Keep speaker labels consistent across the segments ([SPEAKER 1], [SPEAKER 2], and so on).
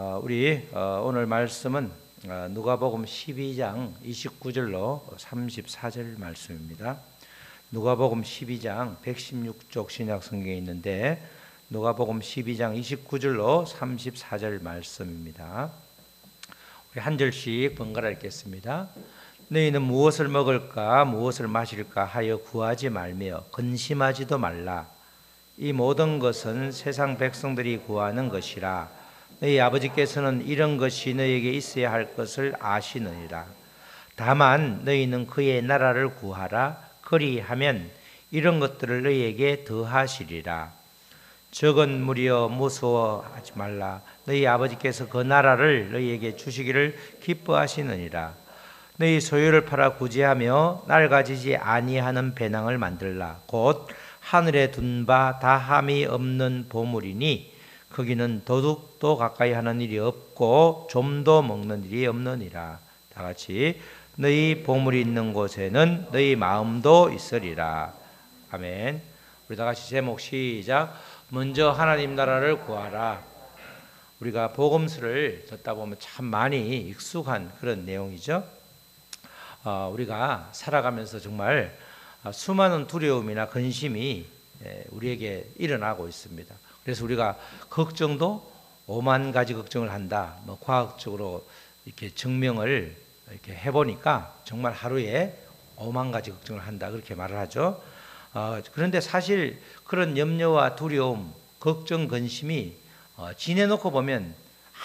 [SPEAKER 1] 우리 오늘 말씀은 누가복음 12장 29절로 34절 말씀입니다. 누가복음 12장 116쪽 신약성경에 있는데 누가복음 12장 29절로 34절 말씀입니다. 우리 한 절씩 번갈아 읽겠습니다. 너희는 무엇을 먹을까 무엇을 마실까 하여 구하지 말며 근심하지도 말라. 이 모든 것은 세상 백성들이 구하는 것이라. 너희 아버지께서는 이런 것이 너희에게 있어야 할 것을 아시느니라. 다만 너희는 그의 나라를 구하라. 그리하면 이런 것들을 너희에게 더하시리라. 적은 무리여 무서워하지 말라. 너희 아버지께서 그 나라를 너희에게 주시기를 기뻐하시느니라. 너희 소유를 팔아 구제하며 낡아지지 아니하는 배낭을 만들라. 곧 하늘에 둔 바 다함이 없는 보물이니 거기는 도둑도 가까이 하는 일이 없고 좀도 먹는 일이 없느니라. 다 같이 너희 보물이 있는 곳에는 너희 마음도 있으리라. 아멘. 우리 다 같이 제목 시작. 먼저 하나님 나라를 구하라. 우리가 복음서를 듣다 보면 참 많이 익숙한 그런 내용이죠. 우리가 살아가면서 정말 수많은 두려움이나 근심이 우리에게 일어나고 있습니다. 그래서 우리가 걱정도 5만 가지 걱정을 한다. 과학적으로 이렇게 증명을 이렇게 해보니까 정말 하루에 5만 가지 걱정을 한다. 그렇게 말을 하죠. 그런데 사실 그런 염려와 두려움, 걱정, 근심이 지내놓고 보면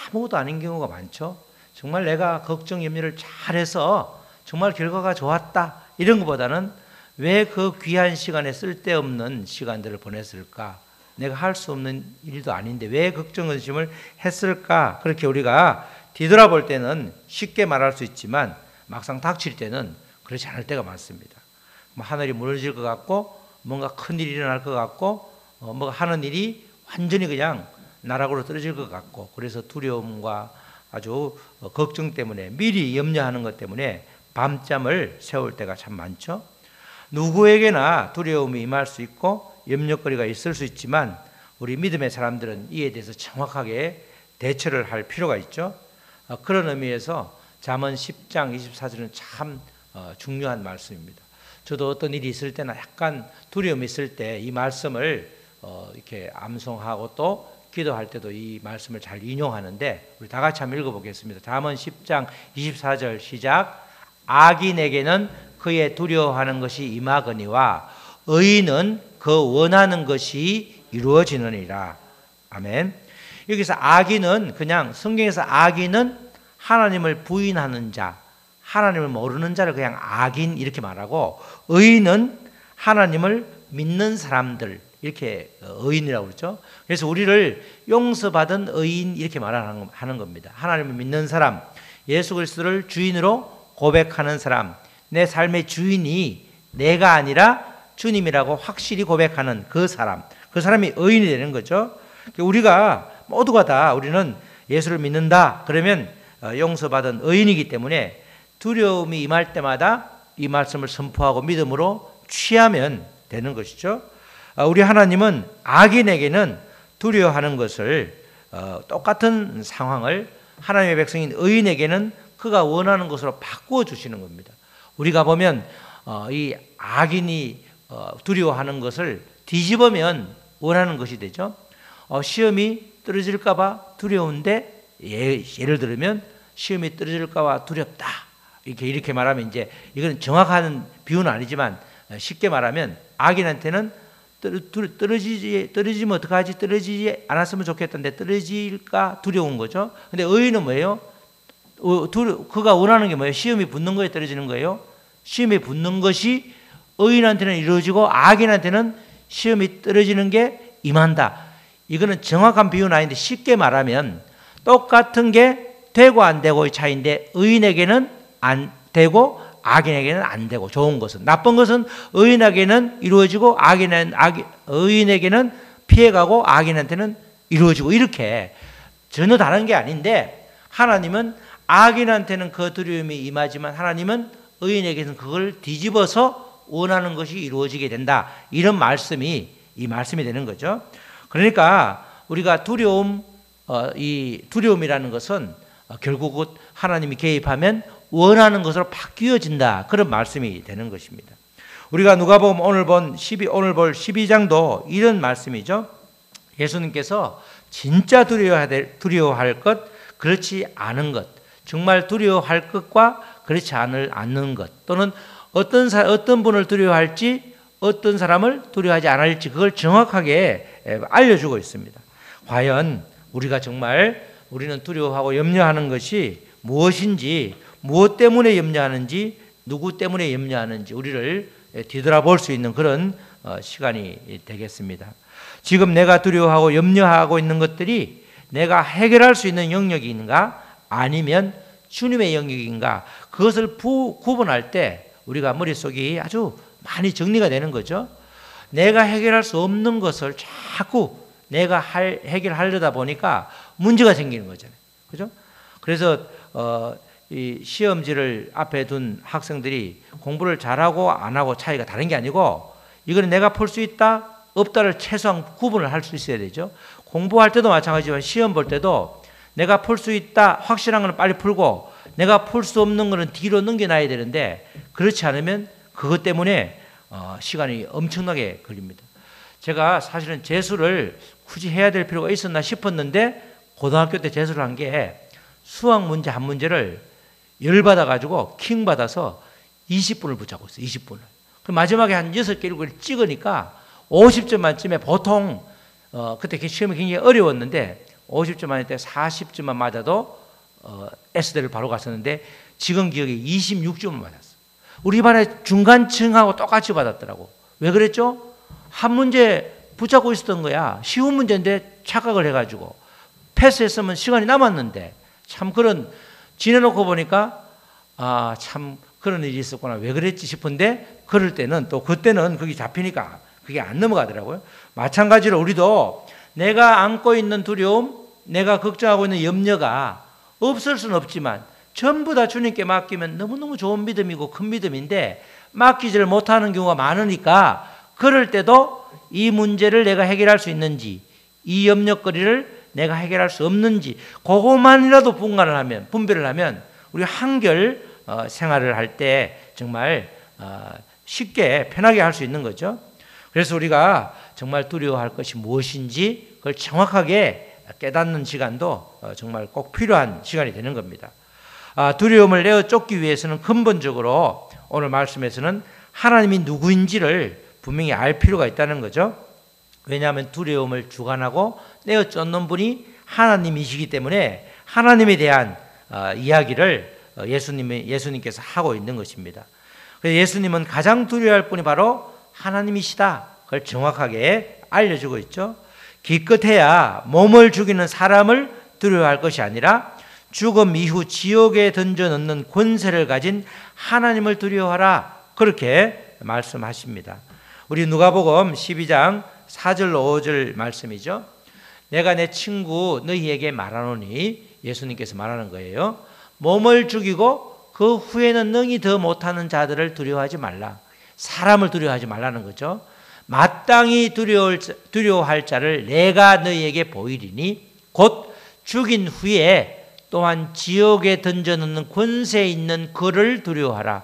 [SPEAKER 1] 아무것도 아닌 경우가 많죠. 정말 내가 걱정, 염려를 잘해서 정말 결과가 좋았다. 이런 것보다는 왜 그 귀한 시간에 쓸데없는 시간들을 보냈을까? 내가 할 수 없는 일도 아닌데 왜 걱정, 근심을 했을까? 그렇게 우리가 뒤돌아볼 때는 쉽게 말할 수 있지만 막상 닥칠 때는 그렇지 않을 때가 많습니다. 하늘이 무너질 것 같고 뭔가 큰일이 일어날 것 같고 뭔가 하는 일이 완전히 그냥 나락으로 떨어질 것 같고 그래서 두려움과 아주 걱정 때문에 미리 염려하는 것 때문에 밤잠을 세울 때가 참 많죠. 누구에게나 두려움이 임할 수 있고 염려거리가 있을 수 있지만 우리 믿음의 사람들은 이에 대해서 정확하게 대처를 할 필요가 있죠. 그런 의미에서 잠언 10장 24절은 참 중요한 말씀입니다. 저도 어떤 일이 있을 때나 약간 두려움이 있을 때 이 말씀을 이렇게 암송하고 또 기도할 때도 이 말씀을 잘 인용하는데 우리 다 같이 한번 읽어보겠습니다. 잠언 10장 24절 시작. 악인에게는 그의 두려워하는 것이 임하거니와 의인은 그 원하는 것이 이루어지느니라. 아멘. 여기서 악인은 그냥 성경에서 악인은 하나님을 부인하는 자, 하나님을 모르는 자를 그냥 악인 이렇게 말하고 의인은 하나님을 믿는 사람들 이렇게 의인이라고 그러죠. 그래서 우리를 용서받은 의인 이렇게 말하는 겁니다. 하나님을 믿는 사람, 예수 그리스도를 주인으로 고백하는 사람, 내 삶의 주인이 내가 아니라 주님이라고 확실히 고백하는 그 사람이 의인이 되는 거죠. 우리가 모두가 다 우리는 예수를 믿는다 그러면 용서받은 의인이기 때문에 두려움이 임할 때마다 이 말씀을 선포하고 믿음으로 취하면 되는 것이죠. 우리 하나님은 악인에게는 두려워하는 것을 똑같은 상황을 하나님의 백성인 의인에게는 그가 원하는 것으로 바꾸어 주시는 겁니다. 우리가 보면 이 악인이 두려워하는 것을 뒤집으면 원하는 것이 되죠. 시험이 떨어질까 봐 두려운데 예를 들면 시험이 떨어질까 봐 두렵다. 이렇게 말하면 이제 이건 정확한 비유는 아니지만 쉽게 말하면 악인한테는 떨어지면 어떡하지? 떨어지지 않았으면 좋겠던데 떨어질까 두려운 거죠. 근데 의인은 뭐예요? 그가 원하는 게 뭐예요? 시험이 붙는 거에 떨어지는 거예요. 시험이 붙는 것이 의인한테는 이루어지고 악인한테는 시험이 떨어지는 게 임한다. 이거는 정확한 비유는 아닌데 쉽게 말하면 똑같은 게 되고 안 되고의 차이인데 의인에게는 안 되고 악인에게는 안 되고 좋은 것은 나쁜 것은 의인에게는 이루어지고 의인에게는 피해가고 악인한테는 이루어지고 이렇게 전혀 다른 게 아닌데 하나님은 악인한테는 그 두려움이 임하지만 하나님은 의인에게는 그걸 뒤집어서 원하는 것이 이루어지게 된다. 이런 말씀이 이 말씀이 되는 거죠. 그러니까 우리가 두려움, 이 두려움이라는 것은 결국은 하나님이 개입하면 원하는 것으로 바뀌어진다. 그런 말씀이 되는 것입니다. 우리가 누가복음 오늘 볼 12장도 이런 말씀이죠. 예수님께서 진짜 두려워할 것, 그렇지 않은 것, 정말 두려워할 것과 그렇지 않는 것, 또는 어떤 분을 두려워할지 어떤 사람을 두려워하지 않을지 그걸 정확하게 알려주고 있습니다. 과연 우리가 정말 우리는 두려워하고 염려하는 것이 무엇인지, 무엇 때문에 염려하는지, 누구 때문에 염려하는지 우리를 뒤돌아볼 수 있는 그런 시간이 되겠습니다. 지금 내가 두려워하고 염려하고 있는 것들이 내가 해결할 수 있는 영역인가 아니면 주님의 영역인가, 그것을 구분할 때 우리가 머릿속이 아주 많이 정리가 되는 거죠. 내가 해결할 수 없는 것을 자꾸 내가 해결하려다 보니까 문제가 생기는 거잖아요. 그죠? 그래서 이 시험지를 앞에 둔 학생들이 공부를 잘하고 안 하고 차이가 다른 게 아니고, 이거는 내가 풀 수 있다 없다를 최소한 구분을 할 수 있어야 되죠. 공부할 때도 마찬가지지만 시험 볼 때도 내가 풀 수 있다 확실한 거는 빨리 풀고 내가 풀 수 없는 거는 뒤로 넘겨놔야 되는데, 그렇지 않으면 그것 때문에 시간이 엄청나게 걸립니다. 제가 사실은 재수를 굳이 해야 될 필요가 있었나 싶었는데, 고등학교 때 재수를 한 게 수학 문제 한 문제를 열받아가지고 킹 받아서 20분을 붙잡고 있어요. 20분을. 마지막에 한 6개, 7개를 찍으니까 50점 만점에, 보통 그때 시험이 굉장히 어려웠는데 50점 만일 때 40점만 맞아도 S대를 바로 갔었는데, 지금 기억에 26점을 맞았어. 우리 반에 중간층하고 똑같이 받았더라고. 왜 그랬죠? 한 문제 붙잡고 있었던 거야. 쉬운 문제인데 착각을 해가지고 패스했으면 시간이 남았는데, 참 그런 지내놓고 보니까 참 그런 일이 있었구나, 왜 그랬지 싶은데, 그럴 때는 또 그때는 그게 잡히니까 그게 안 넘어가더라고요. 마찬가지로 우리도 내가 안고 있는 두려움, 내가 걱정하고 있는 염려가 없을 수는 없지만 전부 다 주님께 맡기면 너무너무 좋은 믿음이고 큰 믿음인데, 맡기지를 못하는 경우가 많으니까, 그럴 때도 이 문제를 내가 해결할 수 있는지, 이 염려거리를 내가 해결할 수 없는지, 그것만이라도 분별을 하면 우리 한결 생활을 할 때 정말 쉽게 편하게 할 수 있는 거죠. 그래서 우리가 정말 두려워할 것이 무엇인지 그걸 정확하게 깨닫는 시간도 정말 꼭 필요한 시간이 되는 겁니다. 두려움을 내어 쫓기 위해서는 근본적으로 오늘 말씀에서는 하나님이 누구인지를 분명히 알 필요가 있다는 거죠. 왜냐하면 두려움을 주관하고 내어 쫓는 분이 하나님이시기 때문에 하나님에 대한 이야기를 예수님께서 하고 있는 것입니다. 그래서 예수님은 가장 두려워할 분이 바로 하나님이시다, 그걸 정확하게 알려주고 있죠. 기껏해야 몸을 죽이는 사람을 두려워할 것이 아니라 죽음 이후 지옥에 던져넣는 권세를 가진 하나님을 두려워하라, 그렇게 말씀하십니다. 우리 누가복음 12장 4절 5절 말씀이죠. 내가 내 친구 너희에게 말하노니, 예수님께서 말하는 거예요. 몸을 죽이고 그 후에는 능히 더 못하는 자들을 두려워하지 말라. 사람을 두려워하지 말라는 거죠. 마땅히 두려워할 자를 내가 너희에게 보이리니, 곧 죽인 후에 또한 지옥에 던져넣는 권세 있는 그를 두려워하라.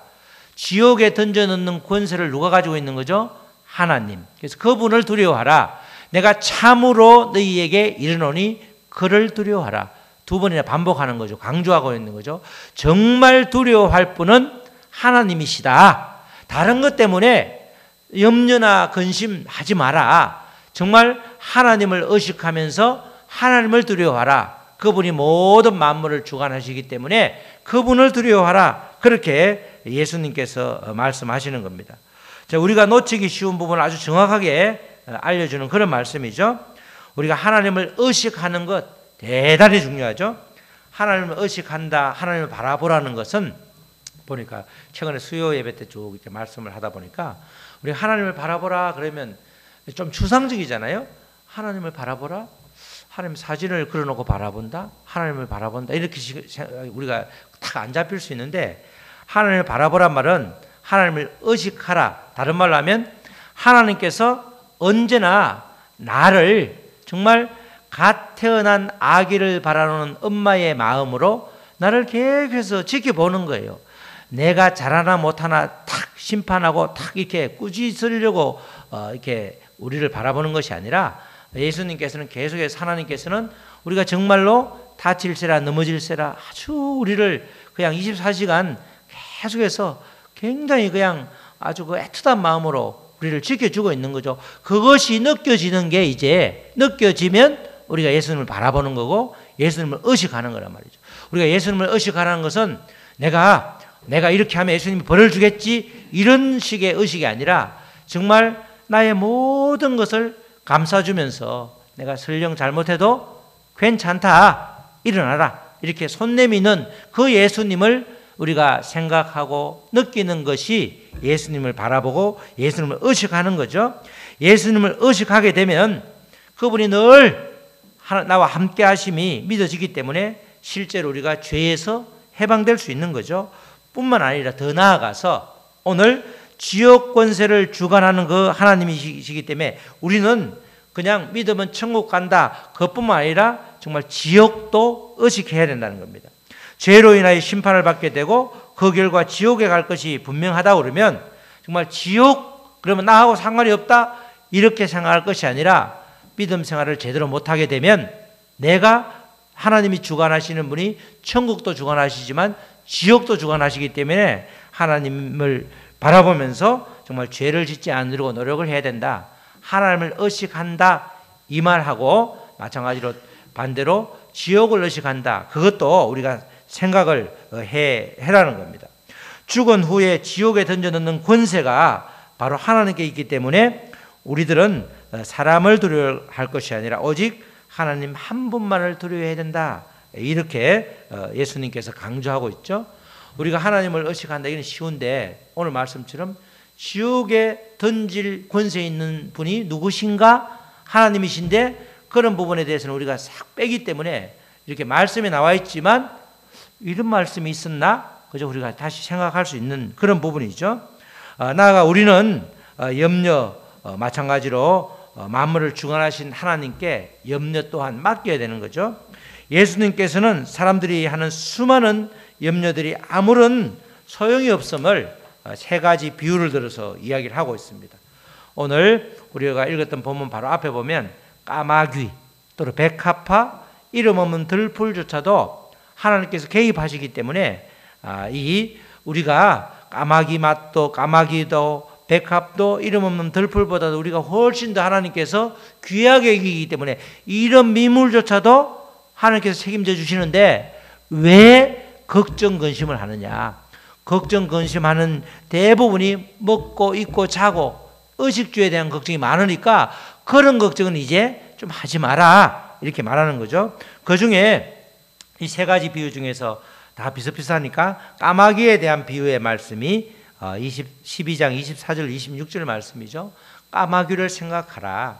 [SPEAKER 1] 지옥에 던져넣는 권세를 누가 가지고 있는 거죠? 하나님. 그래서 그분을 두려워하라. 내가 참으로 너희에게 이르노니 그를 두려워하라. 두 번이나 반복하는 거죠. 강조하고 있는 거죠. 정말 두려워할 분은 하나님이시다. 다른 것 때문에 염려나 근심하지 마라. 정말 하나님을 의식하면서 하나님을 두려워하라. 그분이 모든 만물을 주관하시기 때문에 그분을 두려워하라. 그렇게 예수님께서 말씀하시는 겁니다. 자, 우리가 놓치기 쉬운 부분을 아주 정확하게 알려주는 그런 말씀이죠. 우리가 하나님을 의식하는 것 대단히 중요하죠. 하나님을 의식한다, 하나님을 바라보라는 것은, 보니까 최근에 수요 예배 때 쭉 이렇게 말씀을 하다 보니까, 우리 하나님을 바라보라 그러면 좀 추상적이잖아요. 하나님을 바라보라, 하나님 사진을 그려놓고 바라본다, 하나님을 바라본다, 이렇게 우리가 딱 안 잡힐 수 있는데, 하나님을 바라보란 말은 하나님을 의식하라. 다른 말로 하면 하나님께서 언제나 나를 정말 갓 태어난 아기를 바라보는 엄마의 마음으로 나를 계속해서 지켜보는 거예요. 내가 잘하나 못하나 탁 심판하고 탁 이렇게 꾸짖으려고 이렇게 우리를 바라보는 것이 아니라 예수님께서는 계속해서 하나님께서는 우리가 정말로 다칠세라 넘어질세라 아주 우리를 그냥 24시간 계속해서 굉장히 그냥 아주 그 애틋한 마음으로 우리를 지켜주고 있는 거죠. 그것이 느껴지는 게 이제 느껴지면 우리가 예수님을 바라보는 거고 예수님을 의식하는 거란 말이죠. 우리가 예수님을 의식하는 것은 내가 이렇게 하면 예수님이 벌을 주겠지 이런 식의 의식이 아니라 정말 나의 모든 것을 감싸주면서 내가 설령 잘못해도 괜찮다 일어나라 이렇게 손 내미는 그 예수님을 우리가 생각하고 느끼는 것이 예수님을 바라보고 예수님을 의식하는 거죠. 예수님을 의식하게 되면 그분이 늘 나와 함께 하심이 믿어지기 때문에 실제로 우리가 죄에서 해방될 수 있는 거죠. 뿐만 아니라 더 나아가서 오늘 지옥 권세를 주관하는 그 하나님이시기 때문에 우리는 그냥 믿으면 천국 간다 그것뿐만 아니라 정말 지옥도 의식해야 된다는 겁니다. 죄로 인하여 심판을 받게 되고 그 결과 지옥에 갈 것이 분명하다 그러면 정말 지옥 그러면 나하고 상관이 없다 이렇게 생각할 것이 아니라 믿음 생활을 제대로 못하게 되면 내가 하나님이 주관하시는 분이 천국도 주관하시지만 지옥도 주관하시기 때문에 하나님을 바라보면서 정말 죄를 짓지 않으려고 노력을 해야 된다. 하나님을 의식한다 이 말하고 마찬가지로 반대로 지옥을 의식한다. 그것도 우리가 생각을 해라는 겁니다. 죽은 후에 지옥에 던져넣는 권세가 바로 하나님께 있기 때문에 우리들은 사람을 두려워할 것이 아니라 오직 하나님 한 분만을 두려워해야 된다. 이렇게 예수님께서 강조하고 있죠. 우리가 하나님을 의식한다 이건 쉬운데 오늘 말씀처럼 지옥에 던질 권세 있는 분이 누구신가? 하나님이신데 그런 부분에 대해서는 우리가 싹 빼기 때문에 이렇게 말씀이 나와 있지만 이런 말씀이 있었나? 그저 우리가 다시 생각할 수 있는 그런 부분이죠. 나아가 우리는 마찬가지로 만물을 주관하신 하나님께 염려 또한 맡겨야 되는 거죠. 예수님께서는 사람들이 하는 수많은 염려들이 아무런 소용이 없음을 세 가지 비유를 들어서 이야기를 하고 있습니다. 오늘 우리가 읽었던 본문 바로 앞에 보면 까마귀 또는 백합화 이름 없는 들풀조차도 하나님께서 개입하시기 때문에 우리가 까마귀 맛도 까마귀도 백합도 이름 없는 들풀보다도 우리가 훨씬 더 하나님께서 귀하게 여기기 때문에 이런 미물조차도 하나님께서 책임져 주시는데 왜 걱정 근심을 하느냐? 걱정 근심하는 대부분이 먹고 입고 자고 의식주에 대한 걱정이 많으니까 그런 걱정은 이제 좀 하지 마라 이렇게 말하는 거죠. 그중에 이 세 가지 비유 중에서 다 비슷비슷하니까 까마귀에 대한 비유의 말씀이 12장 24절 26절 말씀이죠. 까마귀를 생각하라.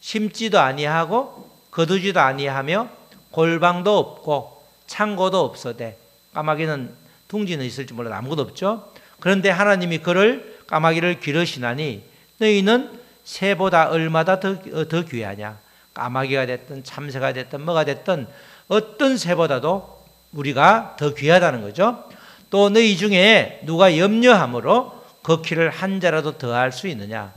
[SPEAKER 1] 심지도 아니하고 거두지도 아니하며 골방도 없고 창고도 없어대. 까마귀는 둥지는 있을지 몰라도 아무것도 없죠. 그런데 하나님이 그를 까마귀를 기르시나니 너희는 새보다 얼마나 더 귀하냐. 까마귀가 됐든 참새가 됐든 뭐가 됐든 어떤 새보다도 우리가 더 귀하다는 거죠. 또 너희 중에 누가 염려함으로 그 키를 한 자라도 더할 수 있느냐.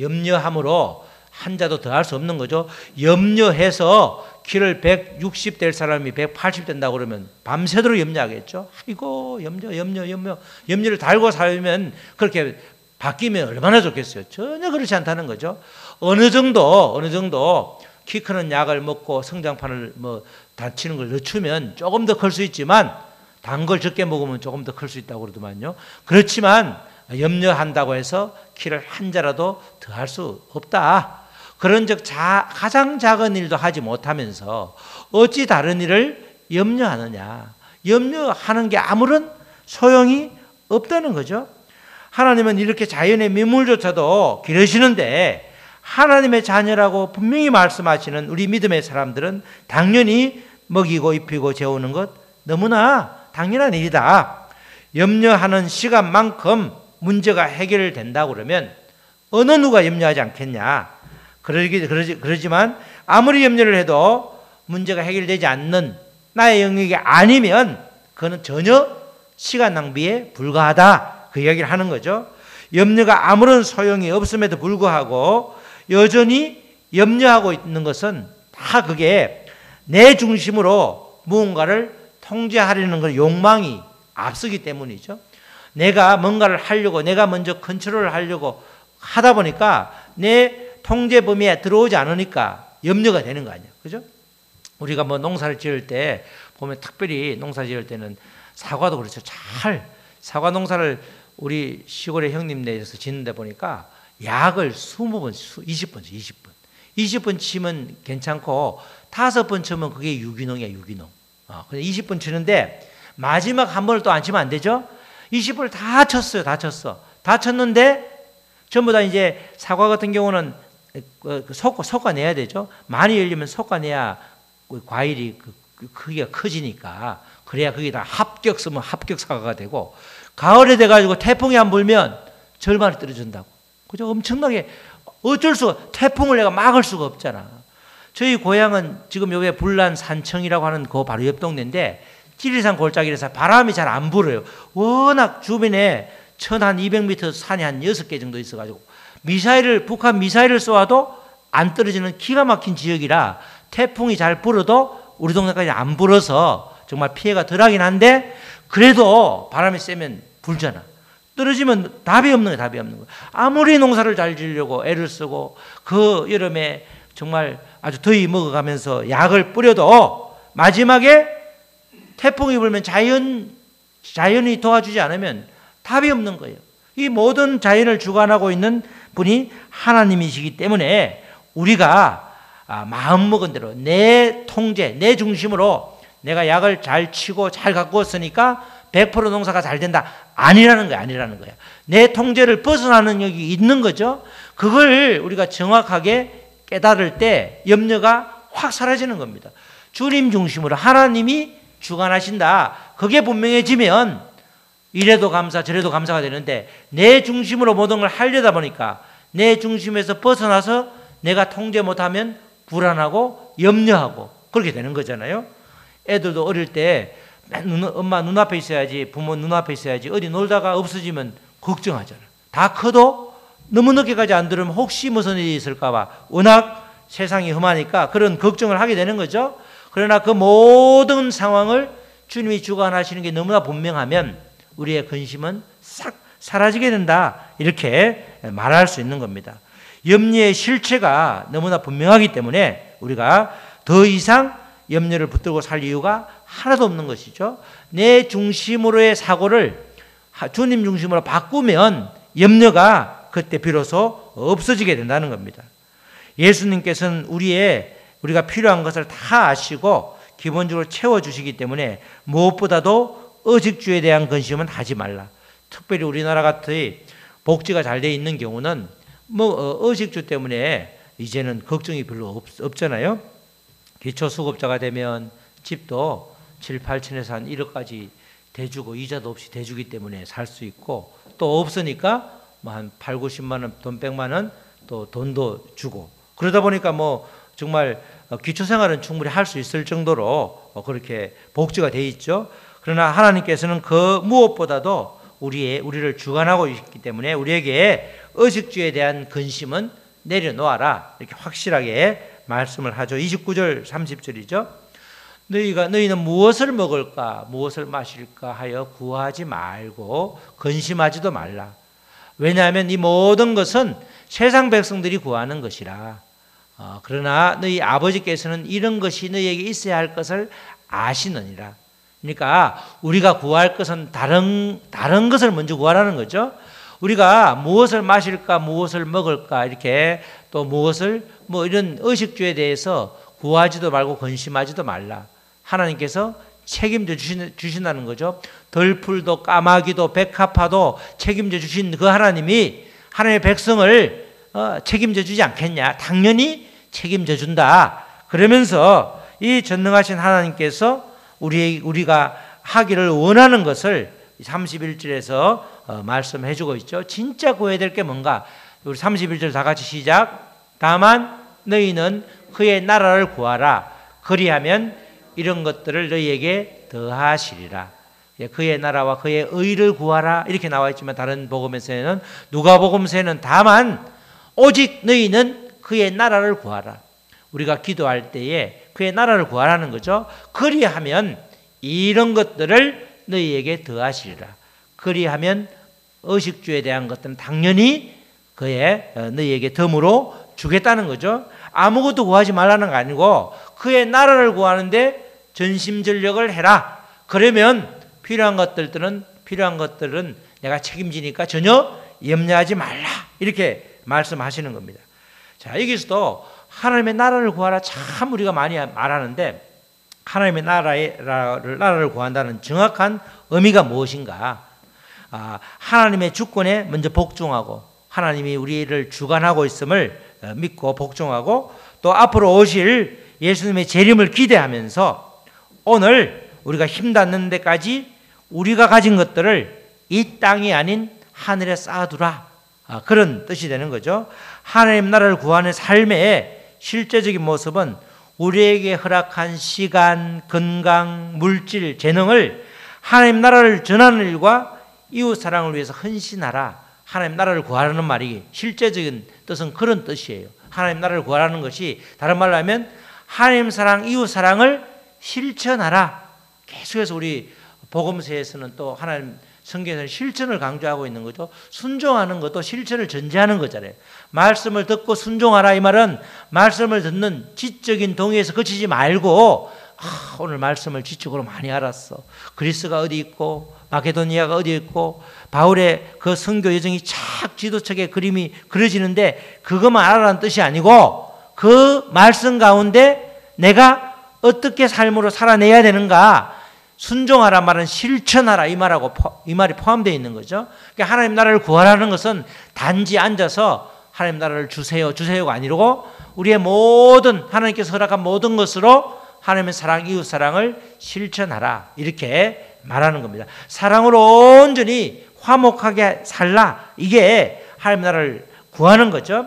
[SPEAKER 1] 염려함으로 한 자도 더할 수 없는 거죠. 염려해서 키를 160 될 사람이 180 된다고 그러면 밤새도록 염려하겠죠. 아이고 염려를 달고 살면 그렇게 바뀌면 얼마나 좋겠어요. 전혀 그렇지 않다는 거죠. 어느 정도 키 크는 약을 먹고 성장판을 다치는 걸 늦추면 조금 더 클 수 있지만 단 걸 적게 먹으면 조금 더 클 수 있다고 그러더만요. 그렇지만 염려한다고 해서 키를 한 자라도 더 할 수 없다. 그런즉 가장 작은 일도 하지 못하면서 어찌 다른 일을 염려하느냐. 염려하는 게 아무런 소용이 없다는 거죠. 하나님은 이렇게 자연의 미물조차도 기르시는데 하나님의 자녀라고 분명히 말씀하시는 우리 믿음의 사람들은 당연히 먹이고 입히고 재우는 것 너무나 당연한 일이다. 염려하는 시간만큼 문제가 해결된다고 그러면 어느 누가 염려하지 않겠냐. 그러지만 아무리 염려를 해도 문제가 해결되지 않는 나의 영역이 아니면 그거는 전혀 시간 낭비에 불과하다, 그 이야기를 하는 거죠. 염려가 아무런 소용이 없음에도 불구하고 여전히 염려하고 있는 것은 다 그게 내 중심으로 무언가를 통제하려는 그 욕망이 앞서기 때문이죠. 내가 뭔가를 하려고, 내가 먼저 컨트롤을 하려고 하다 보니까 내 통제 범위에 들어오지 않으니까 염려가 되는 거 아니에요. 그죠? 우리가 뭐 농사를 지을 때 보면, 특별히 농사 지을 때는 사과도 그렇죠. 사과 농사를 우리 시골의 형님네에서 짓는데 보니까 약을 20번, 20번, 20번 치면 괜찮고 5번 치면 그게 유기농이야, 유기농. 근데 20번 치는데 마지막 한 번을 또 안 치면 안 되죠? 20번을 다 쳤어요. 다 쳤는데 전부 다 이제 사과 같은 경우는 솎아내야 되죠. 많이 열리면 솎아내야 과일이 크기가 커지니까, 그래야 그게 다 합격 쓰면 합격 사과가 되고, 가을에 돼가지고 태풍이 안 불면 절반이 떨어진다고. 그죠? 엄청나게 어쩔 수가, 태풍을 내가 막을 수가 없잖아. 저희 고향은 지금 여기 불난 산청이라고 하는 그 바로 옆 동네인데, 지리산 골짜기라서 바람이 잘 안 불어요. 워낙 주변에 한 200m 산이 한 6개 정도 있어가지고 북한 미사일을 쏘아도 안 떨어지는 기가 막힌 지역이라 태풍이 잘 불어도 우리 동네까지 안 불어서 정말 피해가 덜하긴 한데, 그래도 바람이 세면 불잖아. 떨어지면 답이 없는 거예요. 아무리 농사를 잘 지으려고 애를 쓰고 그 여름에 정말 아주 더위 먹어가면서 약을 뿌려도 마지막에 태풍이 불면 자연이 도와주지 않으면 답이 없는 거예요. 이 모든 자연을 주관하고 있는 분이 하나님이시기 때문에 우리가 마음먹은 대로 내 통제, 내 중심으로 내가 약을 잘 치고 잘 가꾸었으니까 100% 농사가 잘 된다. 아니라는 거야. 내 통제를 벗어나는 영역이 있는 거죠. 그걸 우리가 정확하게 깨달을 때 염려가 확 사라지는 겁니다. 주님 중심으로 하나님이 주관하신다. 그게 분명해지면 이래도 감사 저래도 감사가 되는데, 내 중심으로 모든 걸 하려다 보니까 내 중심에서 벗어나서 내가 통제 못하면 불안하고 염려하고 그렇게 되는 거잖아요. 애들도 어릴 때 엄마 눈앞에 있어야지, 부모 눈앞에 있어야지, 어디 놀다가 없어지면 걱정하잖아. 다 커도 너무 늦게까지 안 들으면 혹시 무슨 일이 있을까 봐 워낙 세상이 험하니까 그런 걱정을 하게 되는 거죠. 그러나 그 모든 상황을 주님이 주관하시는 게 너무나 분명하면 우리의 근심은 싹 사라지게 된다, 이렇게 말할 수 있는 겁니다. 염려의 실체가 너무나 분명하기 때문에 우리가 더 이상 염려를 붙들고 살 이유가 하나도 없는 것이죠. 내 중심으로의 사고를 주님 중심으로 바꾸면 염려가 그때 비로소 없어지게 된다는 겁니다. 예수님께서는 우리가 필요한 것을 다 아시고 기본적으로 채워주시기 때문에 무엇보다도 의식주에 대한 근심은 하지 말라. 특별히 우리나라 같은 복지가 잘 돼 있는 경우는 의식주 때문에 이제는 걱정이 별로 없잖아요. 기초수급자가 되면 집도 7, 8천에서 한 1억까지 대주고 이자도 없이 대주기 때문에 살 수 있고, 또 없으니까 한 8, 90만 원, 돈 100만 원 또 돈도 주고, 그러다 보니까 정말 기초생활은 충분히 할 수 있을 정도로 그렇게 복지가 돼 있죠. 그러나 하나님께서는 그 무엇보다도 우리를 주관하고 있기 때문에 우리에게 의식주에 대한 근심은 내려놓아라, 이렇게 확실하게 말씀을 하죠. 29절 30절이죠. 너희는 무엇을 먹을까 무엇을 마실까 하여 구하지 말고 근심하지도 말라. 왜냐하면 이 모든 것은 세상 백성들이 구하는 것이라. 그러나 너희 아버지께서는 이런 것이 너희에게 있어야 할 것을 아시느니라. 그러니까 우리가 구할 것은 다른 것을 먼저 구하라는 거죠. 우리가 무엇을 마실까 무엇을 먹을까 이렇게 또 무엇을 이런 의식주에 대해서 구하지도 말고 근심하지도 말라. 하나님께서 책임져 주신다는 거죠. 덜풀도 까마귀도 백합화도 책임져 주신 그 하나님이 하나님의 백성을 책임져 주지 않겠냐? 당연히 책임져 준다. 그러면서 이 전능하신 하나님께서 우리가 하기를 원하는 것을 31절에서 말씀해 주고 있죠. 진짜 구해야 될 게 뭔가? 우리 31절 다 같이 시작. 다만 너희는 그의 나라를 구하라. 그리하면 이런 것들을 너희에게 더하시리라. 그의 나라와 그의 의를 구하라 이렇게 나와 있지만 다른 복음에서는, 누가복음서에는 다만 오직 너희는 그의 나라를 구하라. 우리가 기도할 때에 그의 나라를 구하라는 거죠. 그리하면 이런 것들을 너희에게 더하시리라. 그리하면 의식주에 대한 것들은 당연히 그의 너희에게 덤으로 주겠다는 거죠. 아무것도 구하지 말라는 거 아니고 그의 나라를 구하는데 전심전력을 해라. 그러면 필요한 것들은 내가 책임지니까 전혀 염려하지 말라. 이렇게 말씀하시는 겁니다. 자, 여기서도 하나님의 나라를 구하라 참 우리가 많이 말하는데, 하나님의 나라를 구한다는 정확한 의미가 무엇인가? 하나님의 주권에 먼저 복종하고 하나님이 우리를 주관하고 있음을 믿고 복종하고, 또 앞으로 오실 예수님의 재림을 기대하면서 오늘 우리가 힘닿는 데까지 우리가 가진 것들을 이 땅이 아닌 하늘에 쌓아두라. 그런 뜻이 되는 거죠. 하나님 나라를 구하는 삶의 실제적인 모습은 우리에게 허락한 시간, 건강, 물질, 재능을 하나님 나라를 전하는 일과 이웃 사랑을 위해서 헌신하라. 하나님 나라를 구하라는 말이 실제적인 뜻은 그런 뜻이에요. 하나님 나라를 구하라는 것이 다른 말로 하면 하나님 사랑, 이웃 사랑을 실천하라. 계속해서 우리 복음서에서는 또 하나님 성경에서는 실천을 강조하고 있는 거죠. 순종하는 것도 실천을 전제하는 거잖아요. 말씀을 듣고 순종하라 이 말은 말씀을 듣는 지적인 동의에서 그치지 말고, 오늘 말씀을 지적으로 많이 알았어. 그리스가 어디 있고 마케도니아가 어디 있고 바울의 그 선교 여정이 착 지도책에 그림이 그려지는데 그것만 알아라는 뜻이 아니고, 그 말씀 가운데 내가 어떻게 삶으로 살아내야 되는가, 순종하라 말은 실천하라 이 말이 포함되어 있는 거죠. 그러니까 하나님 나라를 구하라는 것은 단지 앉아서 하나님 나라를 주세요가 아니고 우리의 모든 하나님께서 허락한 모든 것으로 하나님의 사랑, 이웃 사랑을 실천하라 이렇게 말하는 겁니다. 사랑으로 온전히 화목하게 살라, 이게 하나님 나라를 구하는 거죠.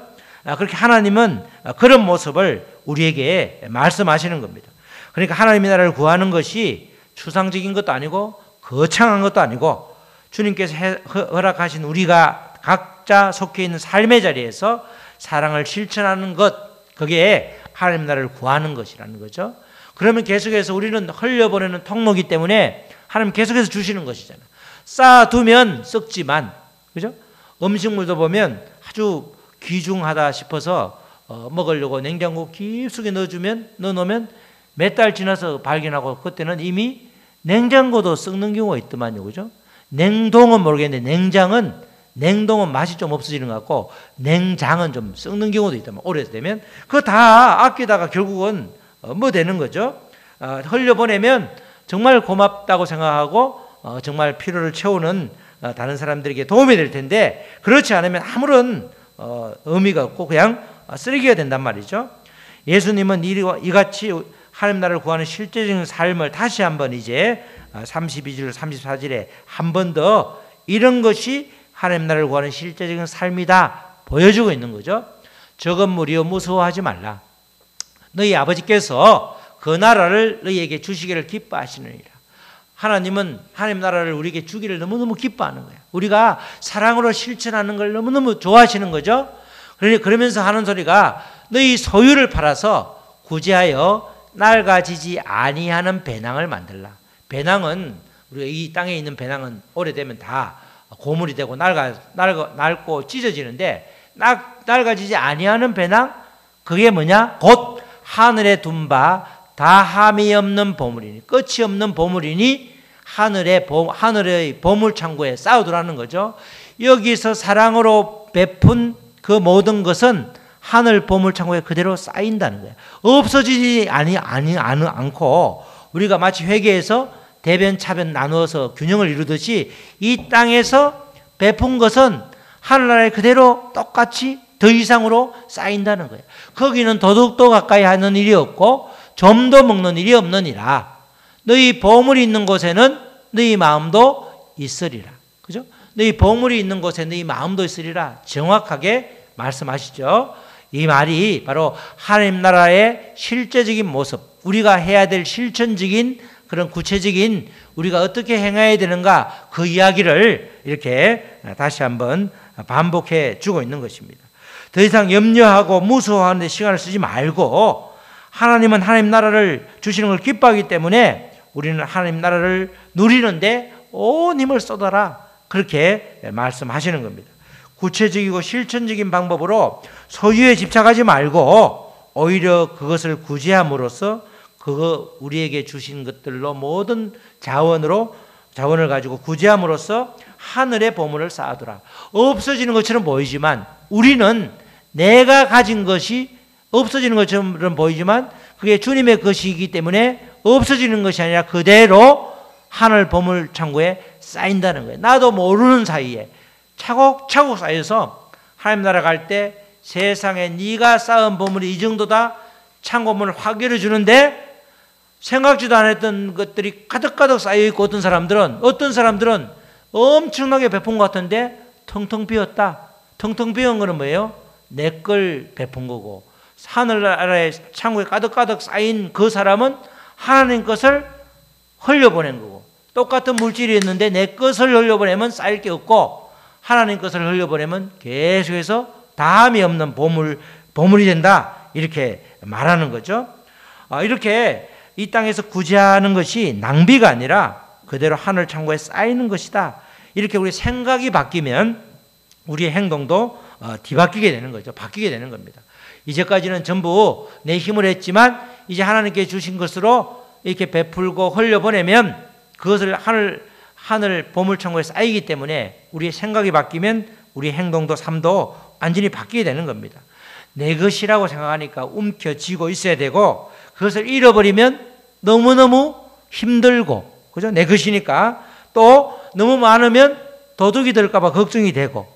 [SPEAKER 1] 그렇게 하나님은 그런 모습을 우리에게 말씀하시는 겁니다. 그러니까 하나님의 나라를 구하는 것이 추상적인 것도 아니고 거창한 것도 아니고, 주님께서 허락하신 우리가 각자 속해 있는 삶의 자리에서 사랑을 실천하는 것, 그게 하나님 나라를 구하는 것이라는 거죠. 그러면 계속해서 우리는 흘려보내는 통로이기 때문에 하나님 계속해서 주시는 것이잖아요. 쌓아두면 썩지만, 그죠? 음식물도 보면 아주 귀중하다 싶어서 먹으려고 냉장고 깊숙이 넣어놓으면 몇 달 지나서 발견하고 그때는 이미 냉장고도 썩는 경우가 있더만요. 그죠? 냉동은 모르겠는데 냉동은 맛이 좀 없어지는 것 같고 냉장은 좀 썩는 경우도 있다면, 오래되면 그거 다 아끼다가 결국은 뭐 되는 거죠? 흘려보내면 정말 고맙다고 생각하고 정말 필요를 채우는 다른 사람들에게 도움이 될 텐데, 그렇지 않으면 아무런 의미가 없고 그냥 쓰레기가 된단 말이죠. 예수님은 이같이 하나님 나라를 구하는 실제적인 삶을 다시 한번 이제 32절 34절에 한 번 더 이런 것이 하나님 나라를 구하는 실제적인 삶이다 보여주고 있는 거죠. 저 건물이여 무서워하지 말라. 너희 아버지께서 그 나라를 너희에게 주시기를 기뻐하시느니라. 하나님은 하나님 나라를 우리에게 주기를 너무너무 기뻐하는 거예요. 우리가 사랑으로 실천하는 걸 너무너무 좋아하시는 거죠. 그러면서 하는 소리가 너희 소유를 팔아서 구제하여 낡아지지 아니하는 배낭을 만들라. 배낭은 우리가 이 땅에 있는 배낭은 오래되면 다 고물이 되고 낡고 찢어지는데, 낡아지지 아니하는 배낭, 그게 뭐냐? 곧 하늘에 둔 바 다함이 없는 보물이니, 끝이 없는 보물이니 하늘의 보물 창고에 쌓아두라는 거죠. 여기서 사랑으로 베푼 그 모든 것은 하늘 보물 창고에 그대로 쌓인다는 거예요. 없어지지 않고 우리가 마치 회계에서 대변 차변 나누어서 균형을 이루듯이 이 땅에서 베푼 것은 하늘나라에 그대로 똑같이 더 이상으로 쌓인다는 거예요. 거기는 도둑도 가까이 하는 일이 없고 점도 먹는 일이 없느니라. 너희 보물이 있는 곳에는 너희 마음도 있으리라. 그죠? 너희 보물이 있는 곳에 너희 마음도 있으리라. 정확하게 말씀하시죠. 이 말이 바로 하나님 나라의 실제적인 모습, 우리가 해야 될 실천적인 그런 구체적인 우리가 어떻게 행해야 되는가 그 이야기를 이렇게 다시 한번 반복해 주고 있는 것입니다. 더 이상 염려하고 무서워하는 데 시간을 쓰지 말고 하나님은 하나님 나라를 주시는 걸 기뻐하기 때문에 우리는 하나님 나라를 누리는데 온 힘을 쏟아라, 그렇게 말씀하시는 겁니다. 구체적이고 실천적인 방법으로 소유에 집착하지 말고 오히려 그것을 구제함으로써 그거 우리에게 주신 것들로 모든 자원을 가지고 구제함으로써 하늘의 보물을 쌓아두라. 없어지는 것처럼 보이지만 우리는 내가 가진 것이 없어지는 것처럼 보이지만 그게 주님의 것이기 때문에 없어지는 것이 아니라 그대로 하늘 보물 창고에 쌓인다는 거예요. 나도 모르는 사이에 차곡차곡 쌓여서 하나님 나라 갈 때 세상에 네가 쌓은 보물이 이 정도다, 창고문을 확 열어주는데 생각지도 않았던 것들이 가득가득 쌓여있고 어떤 사람들은 엄청나게 베푼 것 같은데 텅텅 비었다. 텅텅 비운 거는 뭐예요? 내 걸 베푼 거고, 하늘나라의 창고에 가득가득 쌓인 그 사람은 하나님 것을 흘려보낸 거고, 똑같은 물질이 있는데 내 것을 흘려보내면 쌓일 게 없고 하나님 것을 흘려보내면 계속해서 다함이 없는 보물이 된다, 이렇게 말하는 거죠. 이렇게 이 땅에서 구제하는 것이 낭비가 아니라 그대로 하늘 창고에 쌓이는 것이다, 이렇게 우리 생각이 바뀌면 우리의 행동도 뒤바뀌게 되는 거죠. 바뀌게 되는 겁니다. 이제까지는 전부 내 힘을 했지만 이제 하나님께 주신 것으로 이렇게 베풀고 흘려보내면 그것을 하늘 보물창고에 쌓이기 때문에 우리의 생각이 바뀌면 우리의 행동도 삶도 완전히 바뀌게 되는 겁니다. 내 것이라고 생각하니까 움켜쥐고 있어야 되고, 그것을 잃어버리면 너무너무 힘들고, 그죠? 내 것이니까. 또 너무 많으면 도둑이 될까 봐 걱정이 되고.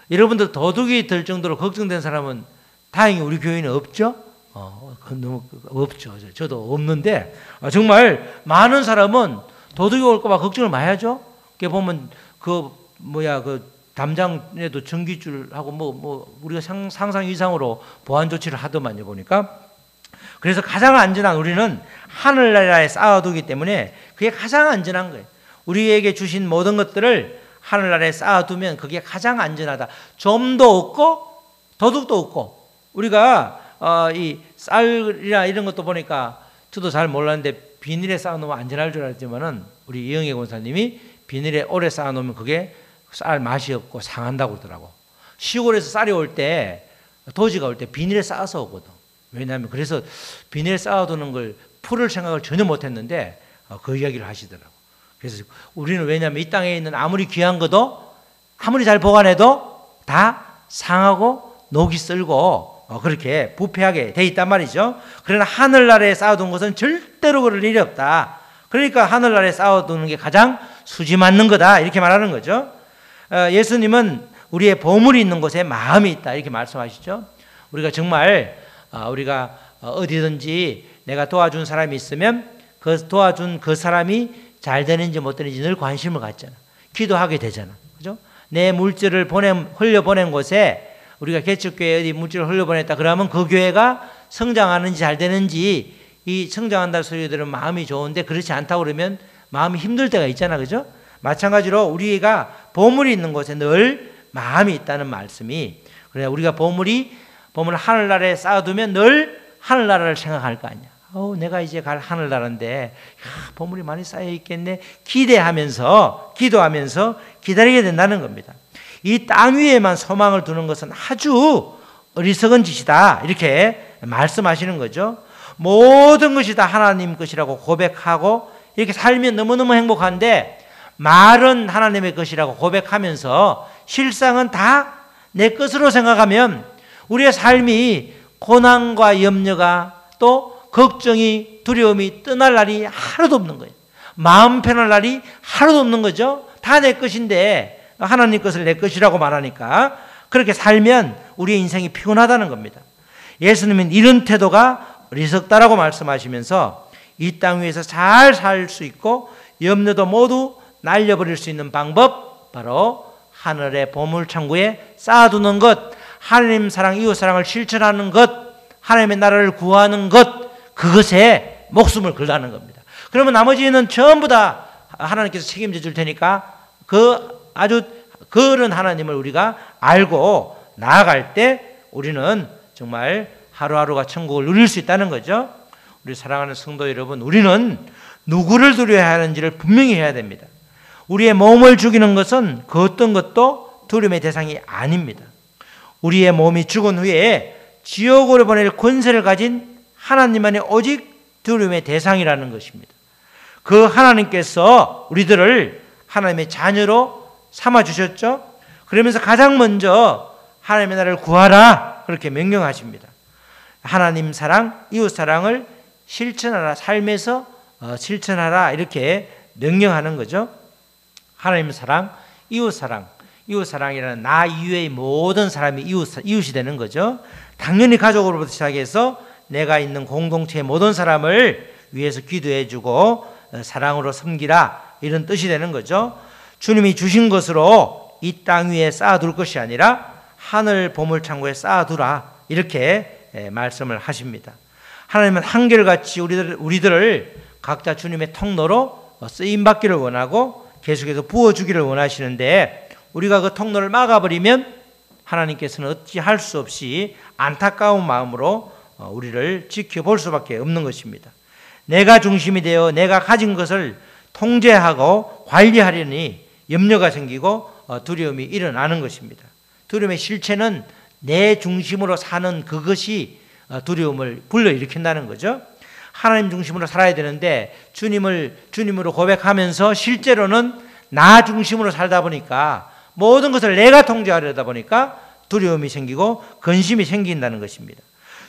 [SPEAKER 1] 여러분들 도둑이 될 정도로 걱정된 사람은 다행히 우리 교회는 없죠? 너무 없죠. 저도 없는데, 정말 많은 사람은 도둑이 올까 봐 걱정을 많이 하죠? 그게 보면 그 담장에도 전기줄하고 우리가 상상 이상으로 보안 조치를 하더만요, 보니까. 그래서 가장 안전한 우리는 하늘나라에 쌓아두기 때문에 그게 가장 안전한 거예요. 우리에게 주신 모든 것들을 하늘나라에 쌓아두면 그게 가장 안전하다. 좀도 없고 도둑도 없고. 우리가 이 쌀이나 이런 것도 보니까 저도 잘 몰랐는데 비닐에 쌓아놓으면 안전할 줄 알았지만은 우리 이영애 권사님이 비닐에 오래 쌓아놓으면 그게 쌀 맛이 없고 상한다고 그러더라고. 시골에서 쌀이 올 때, 도지가 올 때 비닐에 쌓아서 오거든. 왜냐하면 그래서 비닐에 쌓아두는 걸 풀을 생각을 전혀 못했는데 그 이야기를 하시더라고. 그래서 우리는 왜냐하면 이 땅에 있는 아무리 귀한 것도 아무리 잘 보관해도 다 상하고 녹이 쓸고 그렇게 부패하게 돼 있단 말이죠. 그러나 하늘나라에 쌓아둔 것은 절대로 그럴 일이 없다. 그러니까 하늘나라에 쌓아두는 게 가장 수지 맞는 거다, 이렇게 말하는 거죠. 예수님은 우리의 보물이 있는 곳에 마음이 있다, 이렇게 말씀하시죠. 우리가 정말 우리가 어디든지 내가 도와준 사람이 있으면 그 도와준 그 사람이 잘 되는지 못 되는지 늘 관심을 갖잖아. 기도하게 되잖아. 그죠? 내 물질을 흘려보낸 곳에 우리가 개척교회에 어디 물질을 흘려보냈다 그러면 그 교회가 성장하는지 잘 되는지, 이 성장한다는 소리 들으면 마음이 좋은데 그렇지 않다고 그러면 마음이 힘들 때가 있잖아. 그죠? 마찬가지로 우리가 보물이 있는 곳에 늘 마음이 있다는 말씀이, 그래 우리가 보물을 하늘나라에 쌓아두면 늘 하늘나라를 생각할 거 아니야. 내가 이제 갈 하늘나라인데 보물이 많이 쌓여 있겠네, 기대하면서 기도하면서 기다리게 된다는 겁니다. 이 땅 위에만 소망을 두는 것은 아주 어리석은 짓이다, 이렇게 말씀하시는 거죠. 모든 것이 다 하나님 것이라고 고백하고 이렇게 살면 너무너무 행복한데, 말은 하나님의 것이라고 고백하면서 실상은 다 내 것으로 생각하면 우리의 삶이 고난과 염려가 또 걱정이 두려움이 떠날 날이 하나도 없는 거예요. 마음 편할 날이 하나도 없는 거죠. 다 내 것인데 하나님 것을 내 것이라고 말하니까 그렇게 살면 우리의 인생이 피곤하다는 겁니다. 예수님은 이런 태도가 어리석다라고 말씀하시면서 이 땅 위에서 잘 살 수 있고 염려도 모두 날려버릴 수 있는 방법, 바로 하늘의 보물창고에 쌓아두는 것, 하나님 사랑, 이웃 사랑을 실천하는 것, 하나님의 나라를 구하는 것, 그것에 목숨을 걸라는 겁니다. 그러면 나머지는 전부 다 하나님께서 책임져 줄 테니까 그 아주 그런 하나님을 우리가 알고 나아갈 때 우리는 정말 하루하루가 천국을 누릴 수 있다는 거죠. 우리 사랑하는 성도 여러분, 우리는 누구를 두려워해야 하는지를 분명히 해야 됩니다. 우리의 몸을 죽이는 것은 그 어떤 것도 두려움의 대상이 아닙니다. 우리의 몸이 죽은 후에 지옥으로 보낼 권세를 가진 하나님만이 오직 두려움의 대상이라는 것입니다. 그 하나님께서 우리들을 하나님의 자녀로 삼아주셨죠. 그러면서 가장 먼저 하나님의 나라를 구하라 그렇게 명령하십니다. 하나님 사랑, 이웃 사랑을 실천하라, 삶에서 실천하라 이렇게 명령하는 거죠. 하나님 사랑, 이웃 사랑, 이웃 사랑이라는 나 이외의 모든 사람이 이웃이 되는 거죠. 당연히 가족으로부터 시작해서 내가 있는 공동체의 모든 사람을 위해서 기도해주고 사랑으로 섬기라 이런 뜻이 되는 거죠. 주님이 주신 것으로 이 땅 위에 쌓아둘 것이 아니라 하늘 보물창고에 쌓아두라 이렇게 말씀을 하십니다. 하나님은 한결같이 우리들을 각자 주님의 통로로 쓰임받기를 원하고 계속해서 부어주기를 원하시는데 우리가 그 통로를 막아버리면 하나님께서는 어찌할 수 없이 안타까운 마음으로 우리를 지켜볼 수밖에 없는 것입니다. 내가 중심이 되어 내가 가진 것을 통제하고 관리하려니 염려가 생기고 두려움이 일어나는 것입니다. 두려움의 실체는 내 중심으로 사는 그것이 두려움을 불러일으킨다는 거죠. 하나님 중심으로 살아야 되는데 주님으로 고백하면서 실제로는 나 중심으로 살다 보니까 모든 것을 내가 통제하려다 보니까 두려움이 생기고 근심이 생긴다는 것입니다.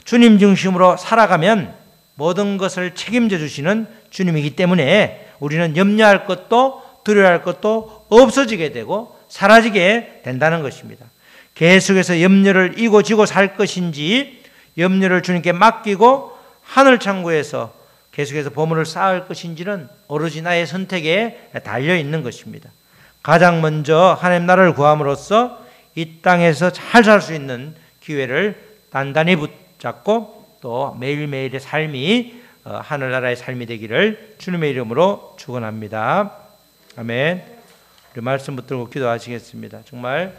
[SPEAKER 1] 주님 중심으로 살아가면 모든 것을 책임져 주시는 주님이기 때문에 우리는 염려할 것도 두려워할 것도 없어지게 되고 사라지게 된다는 것입니다. 계속해서 염려를 이고지고 살 것인지 염려를 주님께 맡기고 하늘 창고에서 계속해서 보물을 쌓을 것인지는 오로지 나의 선택에 달려 있는 것입니다. 가장 먼저 하나님 나라를 구함으로써 이 땅에서 잘 살 수 있는 기회를 단단히 붙잡고 또 매일매일의 삶이 하늘나라의 삶이 되기를 주님의 이름으로 축원합니다. 아멘. 우리 말씀 붙들고 기도하시겠습니다. 정말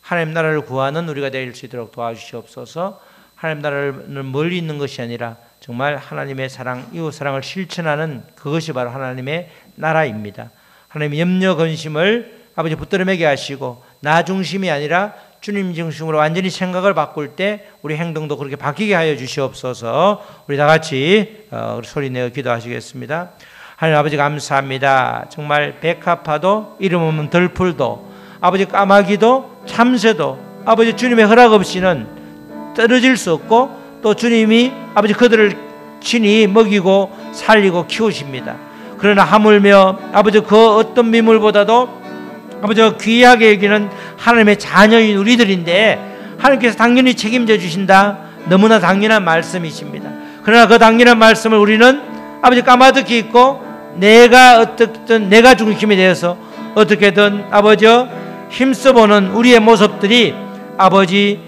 [SPEAKER 1] 하나님 나라를 구하는 우리가 될 수 있도록 도와주시옵소서. 하나님 나라는 멀리 있는 것이 아니라 정말 하나님의 사랑, 이웃 사랑을 실천하는 그것이 바로 하나님의 나라입니다. 하나님의 염려 근심을 아버지 붙들어매게 하시고 나 중심이 아니라 주님 중심으로 완전히 생각을 바꿀 때 우리 행동도 그렇게 바뀌게 하여 주시옵소서. 우리 다 같이 소리내어 기도하시겠습니다. 하나님 아버지 감사합니다. 정말 백합화도 이름 없는 들풀도 아버지 까마귀도 참새도 아버지 주님의 허락 없이는 떨어질 수 없고 또 주님이 아버지 그들을 친히 먹이고 살리고 키우십니다. 그러나 하물며 아버지 그 어떤 미물보다도 아버지 귀하게 여기는 하나님의 자녀인 우리들인데 하나님께서 당연히 책임져 주신다. 너무나 당연한 말씀이십니다. 그러나 그 당연한 말씀을 우리는 아버지 까마득히 있고 내가 중심이 되어서 어떻게든 아버지 힘써보는 우리의 모습들이 아버지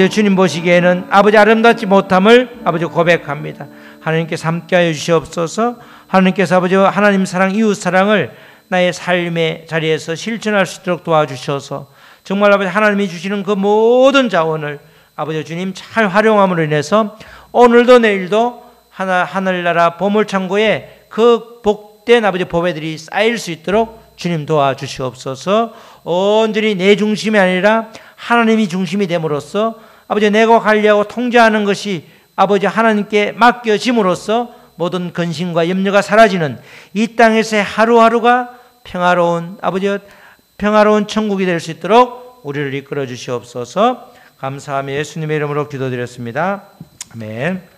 [SPEAKER 1] 주님 보시기에는 아버지 아름답지 못함을 아버지 고백합니다. 하나님께서 함께하여 주시옵소서. 하나님께서 아버지 하나님 사랑, 이웃 사랑을 나의 삶의 자리에서 실천할 수 있도록 도와주셔서 정말 아버지 하나님이 주시는 그 모든 자원을 아버지 주님 잘 활용함으로 인해서 오늘도 내일도 하늘나라 보물창고에 그 복된 아버지 보배들이 쌓일 수 있도록 주님 도와주시옵소서. 온전히 내 중심이 아니라 하나님이 중심이 됨으로써 아버지 내가 관리하고 통제하는 것이 아버지 하나님께 맡겨짐으로써 모든 근심과 염려가 사라지는 이 땅에서의 하루하루가 평화로운 아버지 평화로운 천국이 될 수 있도록 우리를 이끌어 주시옵소서. 감사하며 예수님의 이름으로 기도드렸습니다. 아멘.